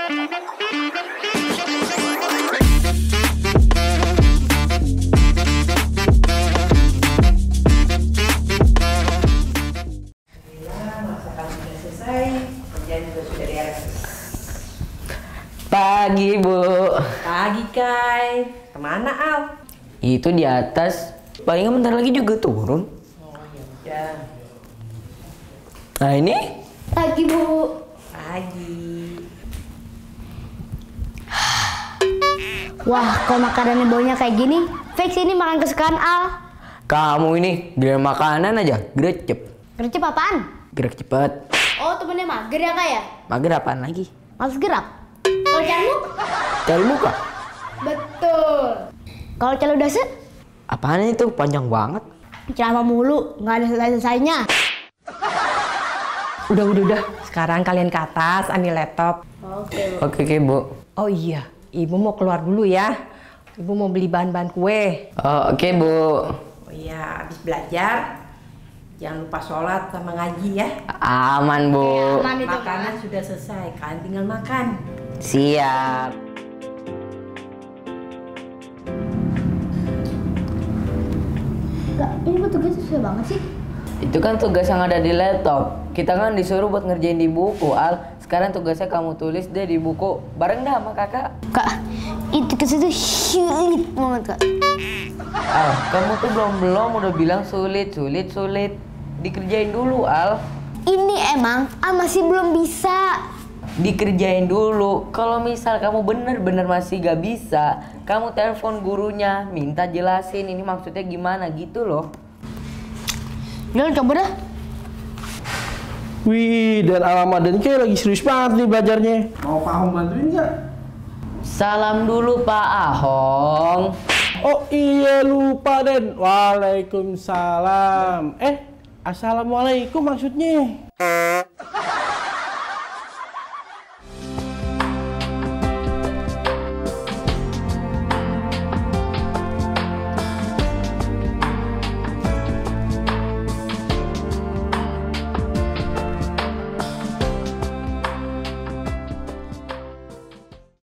Pagi, Bu. Pagi, Kai. Kemana, Al? Itu di atas. Paling bentar lagi juga turun. Oh, ya. Nah, ini? Pagi, Bu. Pagi. Wah, kok makanannya baunya kayak gini? Fix ini makan kesukaan Al. Kamu ini giliran makanan aja, gercep. Gercep apaan? Gerak cepet. Oh, temennya mager ya, Kak ya? Mager apaan lagi? Males gerak. Kalau caluk? Cari muka. Betul. Kalau caluk dasi? Apaan itu? Panjang banget. Ceramah mulu, nggak ada selesai-selesainya. Udah. Sekarang kalian ke atas, ambil laptop. Oke, Bu. Oh iya, Ibu mau keluar dulu ya. Ibu mau beli bahan-bahan kue. Oh, oke, Bu. Oh iya, habis belajar. Jangan lupa sholat sama ngaji ya. Aman, Bu. Aman itu, Makanan sudah selesai, kalian tinggal makan. Siap. Kak, ini tugasnya susah banget sih. Itu kan tugas yang ada di laptop. Kita kan disuruh buat ngerjain di buku, Al. Sekarang tugasnya kamu tulis deh di buku. Bareng dah sama kakak. Kak, itu tugasnya sulit banget, Kak. Al, kamu tuh belum udah bilang sulit. Dikerjain dulu, Al. Ini emang Al masih belum bisa. Dikerjain dulu. Kalau misal kamu bener-bener masih gak bisa, kamu telepon gurunya, minta jelasin ini maksudnya gimana gitu loh. Yuk, coba dah. Wih, dan alamat dan kayak lagi serius banget nih belajarnya. Mau Pak Ahong bantuin nggak? Salam dulu Pak Ahong. Oh iya lupa Den. Waalaikumsalam. Assalamualaikum maksudnya.